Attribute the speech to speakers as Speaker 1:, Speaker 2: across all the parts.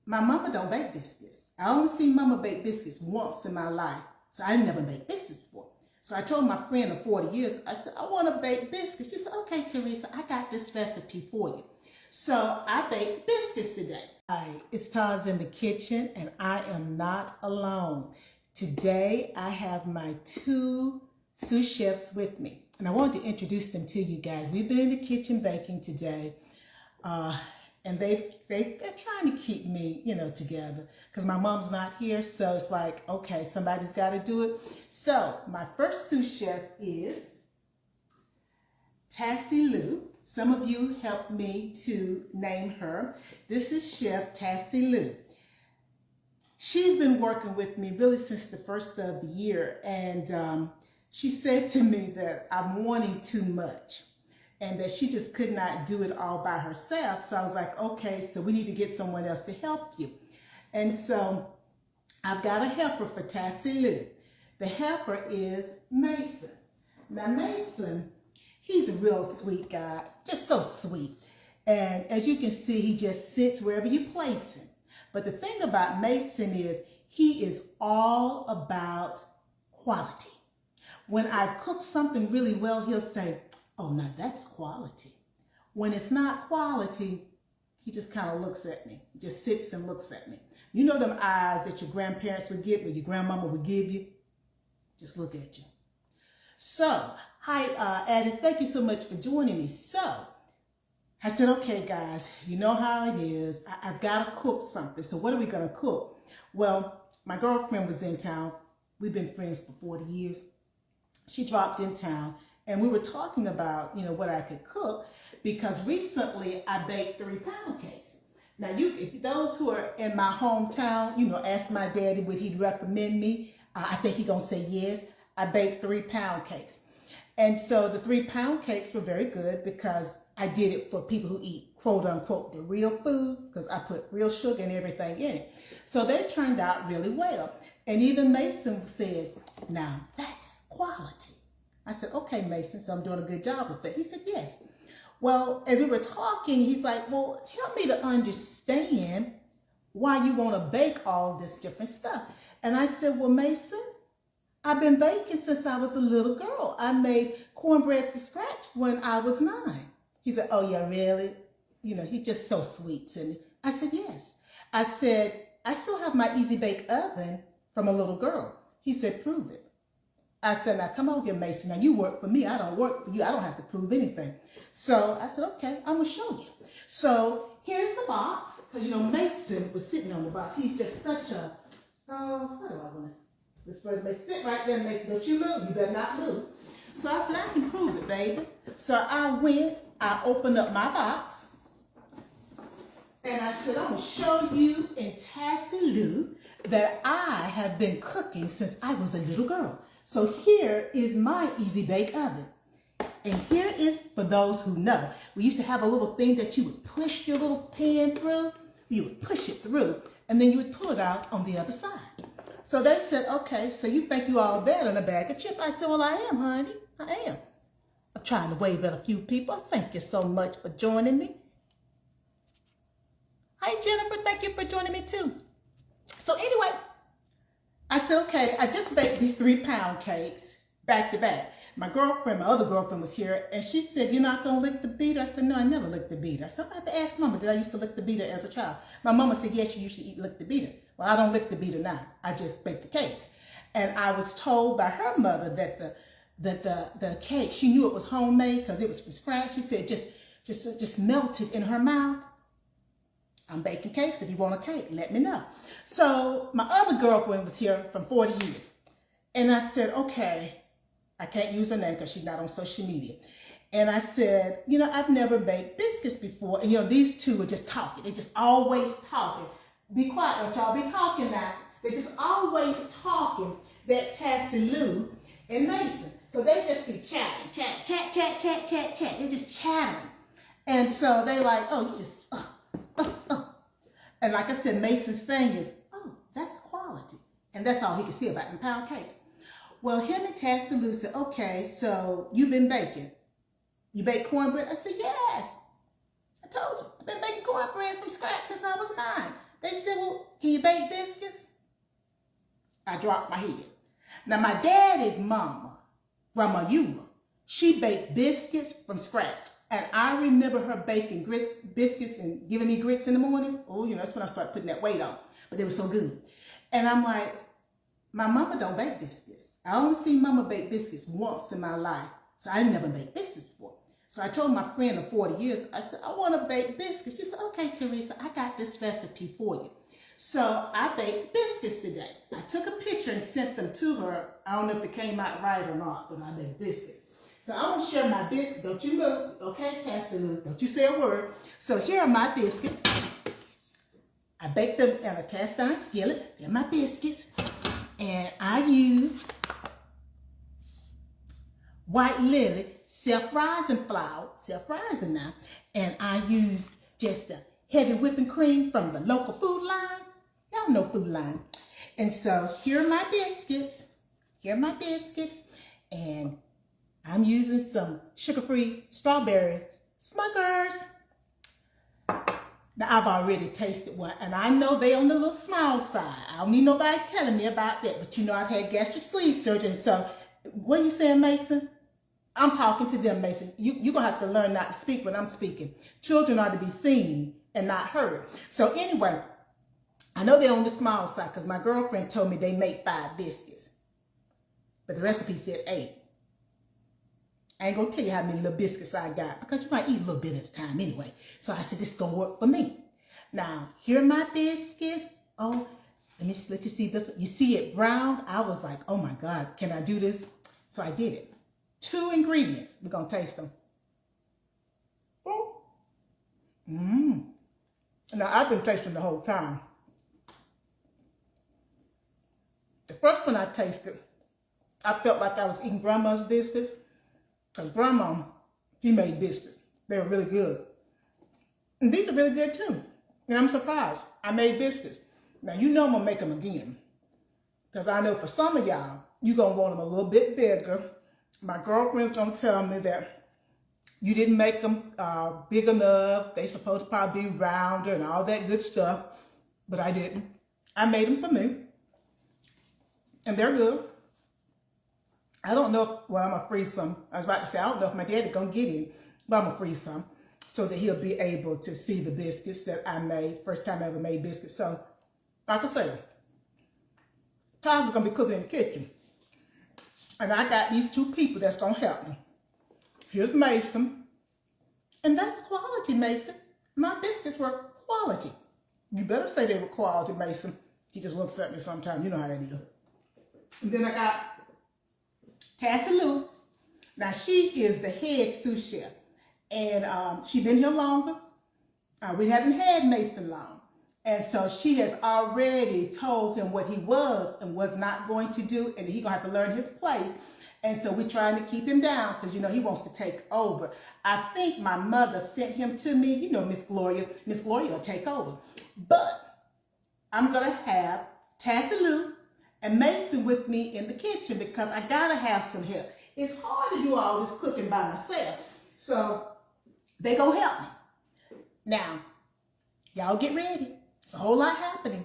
Speaker 1: my mama don't bake biscuits. I only seen mama bake biscuits once in my life. So I never baked biscuits before. So I told my friend of 40 years, I said, I want to bake biscuits. She said, okay, Teresa, I got this recipe for you. So I baked biscuits today. Hi, it's Taz in the kitchen, and I am not alone. Today, I have my two sous chefs with me, and I wanted to introduce them to you guys. We've been in the kitchen baking today, and they're trying to keep me, together, because my mom's not here, so it's like, okay, somebody's got to do it. So my first sous chef is Sous. Some of you helped me to name her. This is Chef Sous. She's been working with me really since the first of the year, and she said to me that I'm wanting too much and that she just could not do it all by herself. So I was like, okay, so we need to get someone else to help you. And so I've got a helper for Sous. The helper is Mason. Now Mason, he's a real sweet guy, just so sweet. And as you can see, he just sits wherever you place him. But the thing about Mason is he is all about quality. When I've cooked something really well, he'll say, oh, now that's quality. When it's not quality, he just kind of looks at me. He just sits and looks at me. You know them eyes that your grandparents would give, or your grandmama would give you? Just look at you. So, hi, Addie, thank you so much for joining me. So, I said, okay, guys, you know how it is. I've got to cook something. So what are we going to cook? Well, my girlfriend was in town. We've been friends for 40 years. She dropped in town, and we were talking about, what I could cook, because recently I baked 3-pound cakes. Now, if those who are in my hometown, ask my daddy would he recommend me. I think he's going to say yes. I baked 3-pound cakes. And so the 3-pound cakes were very good because I did it for people who eat, quote unquote, the real food, because I put real sugar and everything in it. So they turned out really well. And even Mason said, now that's quality. I said, okay, Mason, so I'm doing a good job with it. He said, yes. Well, as we were talking, he's like, well, help me to understand why you want to bake all this different stuff. And I said, well, Mason, I've been baking since I was a little girl. I made cornbread from scratch when I was 9. He said, oh, yeah, really? He's just so sweet to me. I said, yes. I said, I still have my Easy Bake Oven from a little girl. He said, prove it. I said, now come on here, Mason. Now you work for me. I don't work for you. I don't have to prove anything. So I said, okay, I'm going to show you. So here's the box. Because, Mason was sitting on the box. He's just such a, how do I want to refer to Mason? Sit right there, Mason. Don't you move. You better not move. So I said, I can prove it, baby. So I opened up my box. And I said, I'm going to show you in Sous that I have been cooking since I was a little girl. So here is my Easy Bake Oven. And here is, for those who know, we used to have a little thing that you would push your little pan through. You would push it through, and then you would pull it out on the other side. So they said, okay, so you think you all better than a bag of chips? I said, well, I am, honey. I am. I'm trying to wave at a few people. Thank you so much for joining me. Hi, Jennifer. Thank you for joining me, too. So anyway, I said, okay, I just baked these 3-pound cakes back to back. My other girlfriend was here, and she said, you're not going to lick the beater? I said, no, I never licked the beater. I said, I have to ask Mama, did I used to lick the beater as a child? My mama said, yes, you used to lick the beater. Well, I don't lick the beater now. I just bake the cakes. And I was told by her mother that the cake, she knew it was homemade because it was from scratch. She said, just melted in her mouth. I'm baking cakes. If you want a cake, let me know. So my other girlfriend was here from 40 years. And I said, okay, I can't use her name because she's not on social media. And I said, I've never baked biscuits before. And, these two are just talking. They're just always talking. Be quiet, don't y'all be talking now. They're just always talking, that Sous and Mason. So they just be chatting, chat. They're just chattering. And so they like, oh, you just, And like I said, Mason's thing is, oh, that's quality. And that's all he could see about them pound cakes. Well, him and Sous said, okay, so you've been baking. You bake cornbread? I said, yes. I told you. I've been baking cornbread from scratch since I was 9. They said, well, can you bake biscuits? I dropped my head. Now, my daddy's mama, Grandma Eula, she baked biscuits from scratch. And I remember her baking biscuits and giving me grits in the morning. Oh, you know, that's when I started putting that weight on. But they were so good. And I'm like, my mama don't bake biscuits. I only seen mama bake biscuits once in my life. So I never baked biscuits before. So I told my friend of 40 years, I said, I want to bake biscuits. She said, okay, Teresa, I got this recipe for you. So I baked biscuits today. I took a picture and sent them to her. I don't know if it came out right or not, but I baked biscuits. So I'm going to share my biscuits. Don't you look, okay, Cassie, don't you say a word. So here are my biscuits. I baked them in a cast iron skillet. They're my biscuits. And I use White Lily self-rising flour, self-rising now. And I use just the heavy whipping cream from the local Food Line. Y'all know Food Line. And so here are my biscuits. Here are my biscuits. And I'm using some sugar-free strawberry Smuckers. Now, I've already tasted one, and I know they're on the little small side. I don't need nobody telling me about that, but you know I've had gastric sleeve surgery, so what are you saying, Mason? I'm talking to them, Mason. You're going to have to learn not to speak when I'm speaking. Children are to be seen and not heard. So anyway, I know they're on the small side because my girlfriend told me they make 5 biscuits, but the recipe said 8. I ain't gonna tell you how many little biscuits I got because you might eat a little bit at a time anyway. So I said, this is gonna work for me. Now, here are my biscuits. Oh, let you see this one. You see it brown? I was like, oh my God, can I do this? So I did it. 2 ingredients. We're gonna taste them. Now, I've been tasting the whole time. The first one I tasted, I felt like I was eating grandma's biscuits. Because Grandma, she made biscuits. They were really good. And these are really good too. And I'm surprised. I made biscuits. Now, you know I'm going to make them again. Because I know for some of y'all, you're going to want them a little bit bigger. My girlfriend's going to tell me that you didn't make them big enough. They're supposed to probably be rounder and all that good stuff. But I didn't. I made them for me. And they're good. I don't know if, well, I'm going to freeze some. I was about to say, I don't know if my daddy's going to get any, but I'm going to freeze some so that he'll be able to see the biscuits that I made. First time I ever made biscuits. So, like I said, Tom's going to be cooking in the kitchen. And I got these 2 people that's going to help me. Here's Mason. And that's quality, Mason. My biscuits were quality. You better say they were quality, Mason. He just looks at me sometimes. You know how that is. And then I got Cassie Lou. Now, she is the head sous chef. And she's been here longer. We haven't had Mason long. And so she has already told him what he was and was not going to do. And he's going to have to learn his place. And so we're trying to keep him down because, you know, he wants to take over. I think my mother sent him to me. You know, Miss Gloria. Miss Gloria will take over. But I'm going to have Cassie Lou and Mason with me in the kitchen because I gotta have some help. It's hard to do all this cooking by myself. So they gonna help me. Now, y'all get ready. It's a whole lot happening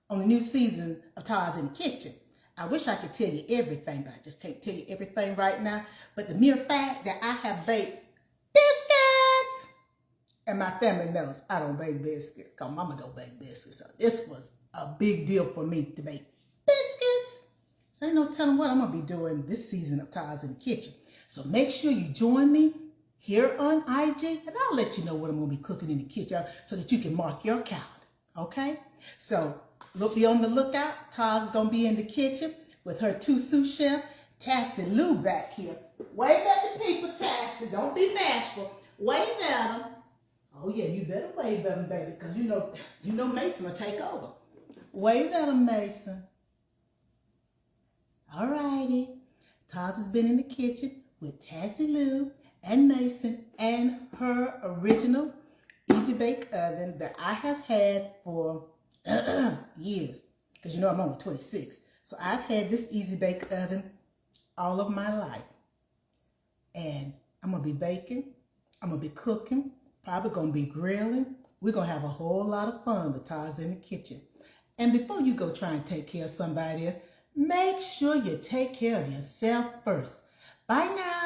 Speaker 1: on the new season of Tars in the Kitchen. I wish I could tell you everything, but I just can't tell you everything right now. But the mere fact that I have baked biscuits, and my family knows I don't bake biscuits because mama don't bake biscuits. So this was a big deal for me to bake biscuits. So ain't no telling what I'm going to be doing this season of Tars in the Kitchen. So make sure you join me here on IG, and I'll let you know what I'm going to be cooking in the kitchen so that you can mark your calendar, okay? So be on the lookout. Tars is going to be in the kitchen with her 2 sous chefs, Tassie Lou back here. Wave at the people, Tassie. Don't be bashful. Wave at them. Oh, yeah, you better wave at them, baby, because you know Mason will take over. Wave at them, Mason. All righty. Tars has been in the kitchen with Tassie Lou and Mason and her original Easy Bake Oven that I have had for years. Because you know I'm only 26. So I've had this Easy Bake Oven all of my life. And I'm going to be baking. I'm going to be cooking. Probably going to be grilling. We're going to have a whole lot of fun with Tars in the Kitchen. And before you go try and take care of somebody else, make sure you take care of yourself first. Bye now.